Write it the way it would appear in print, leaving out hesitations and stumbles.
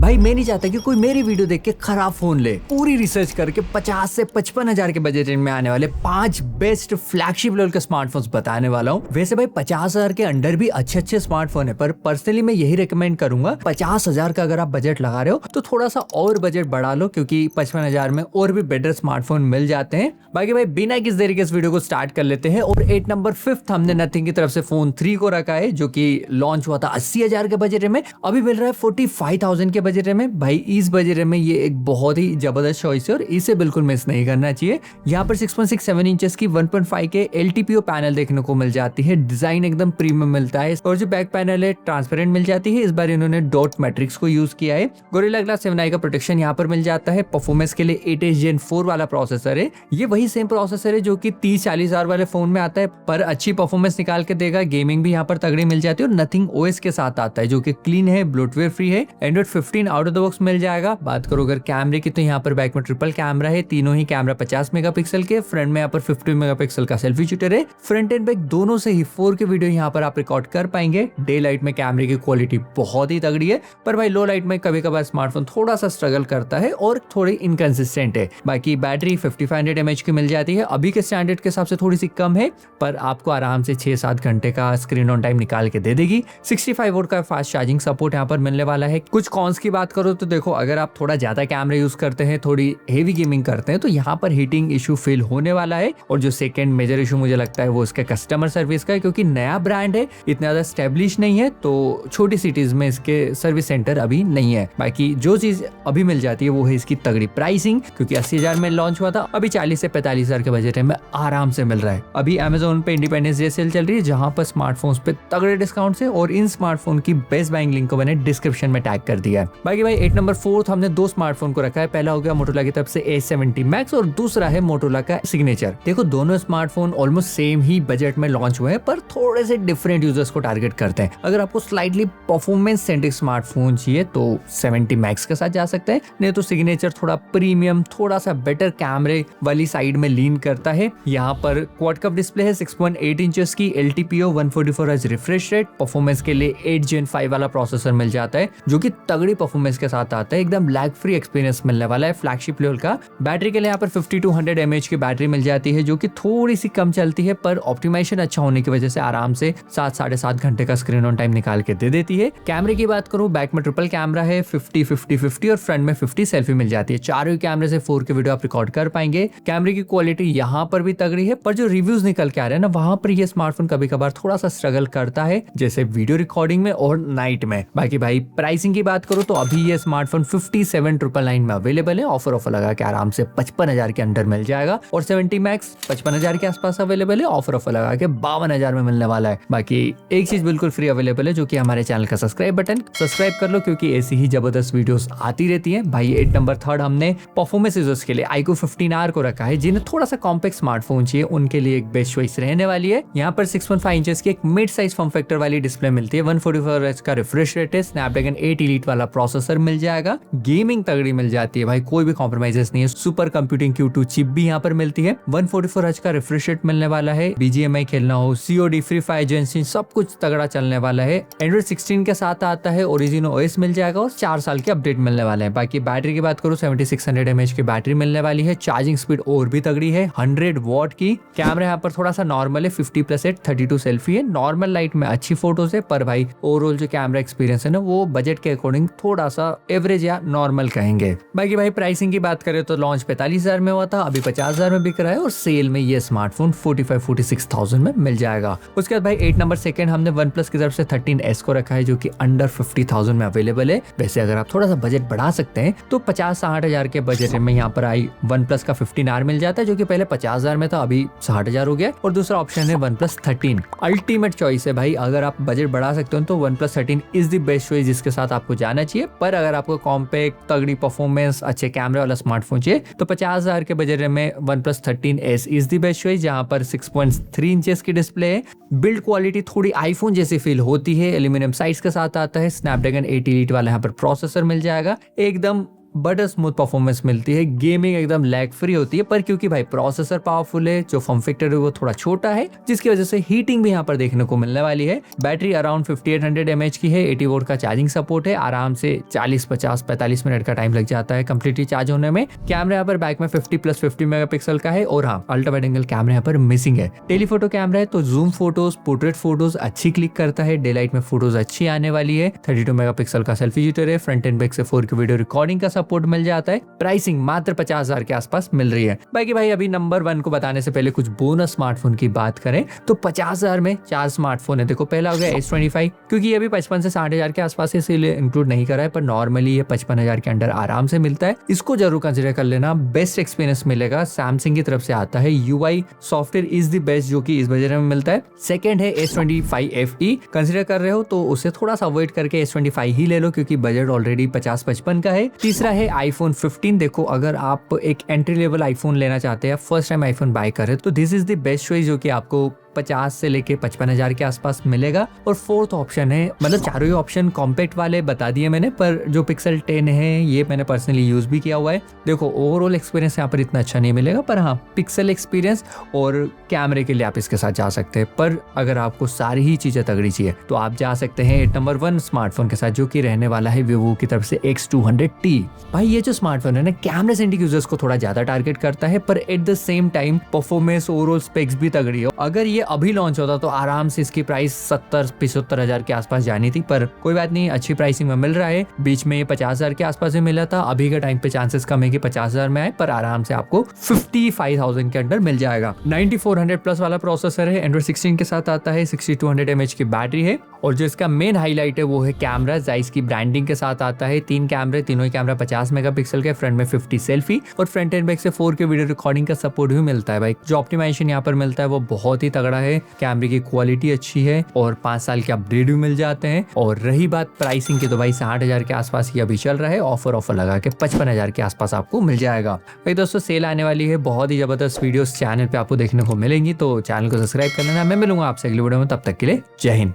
भाई मैं नहीं चाहता कि कोई मेरी वीडियो देख के खराब फोन ले। पूरी रिसर्च करके 50 से 55 हजार के बजट रेंज में आने वाले 5 बेस्ट फ्लैगशिप लेवल के स्मार्टफोन्स बताने वाला हूँ। वैसे भाई 50 हजार के अंडर भी अच्छे स्मार्टफोन है, पर पर्सनली मैं यही रिकमेंड करूंगा 50 हजार का अगर आप बजट लगा रहे हो तो थोड़ा सा और बजट बढ़ा लो, क्योंकि 55 हजार में और भी बेटर स्मार्टफोन मिल जाते हैं। बाकी भाई बिना किस देरी के इस वीडियो को स्टार्ट कर लेते हैं। और 8 नंबर 5 हमने नथिंग की तरफ से फोन 3 को रखा है, जो कि लॉन्च हुआ था 80 हजार के बजट में, अभी मिल रहा है 45,000 के बजट में। भाई इस बजट में ये एक बहुत ही जबरदस्त चॉइस है और इसे बिल्कुल मिस नहीं करना चाहिए। यहाँ पर 6.67 इंचेस की 1.5 के LTPO पैनल देखने को मिल जाती है। डिजाइन एकदम प्रीमियम मिलता है और जो बैक पैनल है ट्रांसपेरेंट मिल जाती है। इस बार इन्होंने डॉट मैट्रिक्स को यूज किया है। गोरिल्ला ग्लास 7i का प्रोटेक्शन यहाँ पर मिल जाता है। परफॉर्मेंस के लिए 8 Gen 4 वाला प्रोसेसर है। ये वही सेम प्रोसेसर है जो कि 30-40 हजार वाले फोन में आता है, पर अच्छी परफॉर्मेंस निकाल के देगा। गेमिंग भी यहाँ पर तगड़ी मिल जाती है और नथिंग OS के साथ आता है, जो कि क्लीन है, ब्लोटवेयर फ्री है। Android 15 out of the box मिल जाएगा। बात करो अगर कैमरे की, तो यहाँ पर बैक में ट्रिपल कैमरा है। तीनों ही कैमरा 50 मेगापिक्सल के, फ्रंट में यहाँ पर 50 मेगापिक्सल का सेल्फी शूटर है। फ्रंट एंड बैक दोनों से ही 4K वीडियो यहाँ पर आप रिकॉर्ड कर पाएंगे। डे लाइट में कैमरे की क्वालिटी बहुत ही तगड़ी है, पर भाई लो लाइट में कभी कभार स्मार्टफोन थोड़ा सा स्ट्रगल करता है और थोड़ी इनकंसिस्टेंट है। बाकी बैटरी 5500 mAh की मिल जाती है। अभी के स्टैंडर्ड के हिसाब से थोड़ी सी कम है, पर आपको आराम से 6-7 घंटे का स्क्रीन ऑन टाइम निकाल के दे देगी। 65 वोल्ट का फास्ट चार्जिंग सपोर्ट यहाँ पर मिलने वाला है। कुछ कॉन्स की बात करो तो देखो, अगर आप थोड़ा ज्यादा कैमरा यूज करते हैं, थोड़ी हेवी गेमिंग करते हैं, तो यहाँ पर हीटिंग इशू फील होने वाला है। और जो सेकंड मेजर इशू मुझे लगता है वो इसके कस्टमर सर्विस का है, क्योंकि नया ब्रांड है, इतना ज्यादा स्टेब्लिश नहीं है, तो छोटी सिटीज में इसके सर्विस सेंटर अभी नहीं है। बाकी जो चीज अभी मिल जाती है वो है इसकी तगड़ी प्राइसिंग, क्योंकि 80 हजार में लॉन्च हुआ था, अभी 40 से 45 हजार के बजट में आराम से मिल रहा है। अभी Amazon पे इंडिपेंडेंस डे सेल चल रही है, जहां पर स्मार्टफोन्स पे तगड़े डिस्काउंट है, और इन स्मार्टफोन की बेस्ट बाइंग लिंक को मैंने डिस्क्रिप्शन में टैग कर दिया है। बाकी भाई 8 नंबर 4 हमने दो स्मार्टफोन को रखा है। पहला हो गया मोटोरोला की तरफ से A70 Max और दूसरा है मोटोरोला का सिग्नेचर। देखो दोनों स्मार्टफोन ऑलमोस्ट सेम ही बजट में लॉन्च हुए हैं, पर थोड़े से डिफरेंट यूजर्स को टारगेट करते हैं। अगर आपको स्लाइटली परफॉर्मेंस सेंट्रिक स्मार्टफोन चाहिए तो 70 Max के साथ जा सकते हैं, नहीं तो सिग्नेचर थोड़ा प्रीमियम, थोड़ा सा बेटर कैमरे वाली साइड में लीन करता है। यहाँ पर क्वाड कप डिस्प्ले है, 6.8 इंचेस की LTPO 144 Hz refresh rate. Performance के लिए 8 Gen 5 वाला प्रोसेसर मिल जाता है, जो कि तगड़ी परफॉर्मेंस के साथ आता है। एकदम लैग फ्री एक्सपीरियंस मिलने वाला है फ्लैगशिप लेवल का। बैटरी के लिए यहाँ पर 5200 mAh की बैटरी मिल जाती है, जो कि थोड़ी सी कम चलती है, पर ऑप्टिमाइजेशन अच्छा होने की वजह से आराम से 7-7.5 घंटे का स्क्रीन ऑन टाइम निकाल के दे देती है। कैमरे की बात करूं, बैक में ट्रिपल कैमरा है, 50-50-50 और फ्रंट में 50 सेल्फी मिल जाती है। चारों कैमरे से 4K वीडियो आप रिकॉर्ड कर पाएंगे। कैमरे की क्वालिटी यहाँ पर भी तगड़ी है, पर जो रिव्यूज निकल के आ रहे हैं ना, वहां पर ये स्मार्टफोन कभी कभार थोड़ा सा स्ट्रगल करता है, जैसे वीडियो रिकॉर्डिंग में और नाइट में। बाकी भाई प्राइसिंग की बात करो तो अभी ये स्मार्टफोन 57,999 में अवेलेबल है। ऑफर लगा के आराम से 55,000 के अंदर मिल जाएगा, और 70 Max 55,000 के आसपास अवेलेबल है। ऑफर लगा के 52,000 में मिलने वाला है। बाकी एक चीज बिल्कुल फ्री अवेलेबल है, जो कि हमारे चैनल का सब्सक्राइब बटन। सब्सक्राइब कर लो, क्योंकि ऐसी ही जबरदस्त वीडियोस आती रहती है। भाई 8 नंबर 3 हमने परफॉर्मेंस यूजर्स के लिए iQOO 15R को रखा है, जिन्हें थोड़ा सा कॉम्पैक्ट स्मार्टफोन चाहिए, उनके लिए एक बेस्ट चॉइस रहने वाली है। यहाँ पर 6.5 इंचेस की एक मिड साइज फॉर्म फैक्टर वाली डिस्प्ले मिलती है। 144 Hz का रिफ्रेश रेट है। स्नैपड्रैगन 8 Elite वाला प्रोसेसर मिल जाएगा। गेमिंग तगड़ी मिल जाती है भाई, कोई भी कॉम्प्रोमाइजेस नहीं है। सुपर कंप्यूटिंग Q2 चिप भी यहाँ पर मिलती है। 144 Hz का रिफ्रेश रेट मिलने वाला है। BGMI खेलना हो, COD, फ्री फायर, जेंसिन, सब कुछ तगड़ा चलने वाला है। एंड्रॉइड 16 के साथ आता है। ओरिजिनो OS मिल जाएगा और 4 साल के अपडेट मिलने वाले हैं। बाकी बैटरी की बात करूँ, 7600 mAh की बैटरी मिलने वाली है। चार्जिंग स्पीड और भी तगड़ी है, 100 वॉट की। कैमरा यहाँ पर थोड़ा सा नॉर्मल है, 50+8 32 सेल्फी है। नॉर्मल लाइट में अच्छी फोटोज है, पर भाई ओवरऑल जो कैमरा एक्सपीरियंस है ना, वो बजट के अकॉर्डिंग थोड़ा सा एवरेज या नॉर्मल कहेंगे। बाकी भाई प्राइसिंग की बात करें तो लॉन्च 45,000 में हुआ था, अभी 50,000 में बिक रहा है, और सेल में ये स्मार्टफोन 45-46,000 में मिल जाएगा। उसके बाद भाई 8 नंबर 2 हमने OnePlus की तरफ से 13S को रखा है, जो कि अंडर 50,000 में अवेलेबल है। वैसे अगर आप थोड़ा सा बजट बढ़ा सकते हैं तो 50-60 हजार के बजट में यहाँ पर आई OnePlus का 15R मिल जाता है, जो कि पहले 50 हजार में था, अभी 60 हजार हो गया। और दूसरा ऑप्शन है OnePlus 13। अल्टीमेट चॉइस है भाई, अगर आप बजट बढ़ा सकते हो तो OnePlus 13 is the best choice, जिसके साथ आपको जाना चाहिए। पर अगर आपको कॉम्पैक्ट, तगड़ी परफॉर्मेंस, अच्छे कैमरे वाला स्मार्टफोन चाहिए तो 50,000 के बजट में OnePlus 13S is the best choice, जहां पर 6.3 इंचेस की डिस्प्ले है। बिल्ड क्वालिटी थोड़ी आईफोन जैसी फील होती है। एल्यूमिनियम साइड्स के साथ आता है। स्नैपड्रैगन 8 Elite वाला यहाँ पर प्रोसेसर मिल जाएगा। एकदम बटर स्मूथ परफॉर्मेंस मिलती है, गेमिंग एकदम लैग फ्री होती है। पर क्योंकि भाई प्रोसेसर पावरफुल है, जो फॉर्म फैक्टर है वो थोड़ा छोटा है, जिसकी वजह से हीटिंग भी यहाँ पर देखने को मिलने वाली है। बैटरी अराउंड 5800 mAh की है, 80 वोल्ट का चार्जिंग सपोर्ट है, आराम से 40, 50, 45 मिनट का टाइम लग जाता है कंप्लीटली चार्ज होने में। कैमरा यहाँ पर बैक में 50+50 मेगापिक्सल का है, और हाँ अल्ट्रा वाइड एंगल कैमरा यहाँ पर मिसिंग है। टेलीफोटो कैमरा है तो जूम फोटोज, पोर्ट्रेट फोटोज अच्छी क्लिक करता है, डे लाइट में फोटोज अच्छी आने वाली है। 32 मेगापिक्सल का सेल्फी शूटर है, फ्रंट एंड बैक से 4K वीडियो रिकॉर्डिंग का सपोर्ट मिल जाता है। प्राइसिंग मात्र 50,000 के आसपास मिल रही है। बाकी भाई अभी नंबर 1 को बताने से पहले कुछ बोनस स्मार्टफोन की बात करें तो 50,000 में 4 स्मार्टफोन है। देखो पहला हो गया S25, क्योंकि ये भी 55 से 60,000 के आसपास है, इसीलिए इंक्लूड नहीं करा है, पर नॉर्मली ये 55,000 के अंडर आराम से मिलता है। इसको जरूर कंसिडर कर लेना, बेस्ट एक्सपीरियंस मिलेगा। सैमसंग की तरफ से आता है, UI software is the best, जो कि इस बजट में मिलता है। सेकंड है S25 FE, कंसिडर कर रहे हो तो उसे थोड़ा सा अवॉइड करके S25 ही ले लो, क्योंकि बजट ऑलरेडी 50-55 का है। तीसरा है iPhone 15। देखो अगर आप एक एंट्री लेवल आईफोन लेना चाहते हैं, फर्स्ट टाइम आईफोन बाय करें, तो this is the best choice, जो कि आपको 50 से लेके 55,000 के आसपास मिलेगा। और फोर्थ ऑप्शन है, मतलब चारों ही ऑप्शन कॉम्पैक्ट वाले बता दिए मैंने, पर जो Pixel 10 है ये मैंने पर्सनली यूज भी किया हुआ है। देखो ओवरऑल एक्सपीरियंस यहाँ पर इतना अच्छा नहीं मिलेगा, पर हाँ पिक्सल एक्सपीरियंस और कैमरे के लिए आप इसके साथ जा सकते हैं। पर अगर आपको सारी ही चीजें तगड़ी चाहिए तो आप जा सकते हैं नंबर 1 स्मार्टफोन के साथ, जो कि रहने वाला है Vivo की तरफ से X200T। भाई ये जो स्मार्टफोन है ना, कैमरा सेंट्रिक यूजर्स को थोड़ा ज्यादा टारगेट करता है, पर at the same time performance, overall specs भी तगड़ी है। अगर ये अभी लॉन्च होता तो आराम से इसकी प्राइस 70-75 हजार के आसपास जानी थी, पर कोई बात नहीं, अच्छी प्राइसिंग में मिल रहा है। बीच में ये 50,000 के आसपास में मिला था, अभी के टाइम पे चांसेस कम है कि 50,000 में आए, पर आराम से आपको 55,000 के अंदर मिल जाएगा। 9400 प्लस वाला प्रोसेसर है, Android 16 के साथ आता है, 6200 mAh की बैटरी है, और जो इसका मेन हाईलाइट है वो है कैमरा। जाइस की ब्रांडिंग के साथ आता है, 3 कैमरे, तीनों ही कैमरा 50 मेगापिक्सल के, फ्रंट में 50 सेल्फी, और फ्रंट एंड बैक से 4K वीडियो रिकॉर्डिंग का सपोर्ट भी मिलता है। भाई जो ऑप्टिमाइजेशन यहाँ पर मिलता है वो बहुत ही तगड़ा है, कैमरे की क्वालिटी अच्छी है, और 5 साल के अपडेट भी मिल जाते हैं। और रही बात प्राइसिंग की, तो भाई 60,000 के आसपास ही अभी चल रहा है, ऑफर लगा के 55,000 के आसपास आपको मिल जाएगा। भाई दोस्तों सेल आने वाली है, बहुत ही जबरदस्त वीडियोस चैनल पे आपको देखने को मिलेंगी, तो चैनल को सब्सक्राइब कर लेना। मैं मिलूंगा आपसे अगली वीडियो में, तब तक के लिए जय हिंद।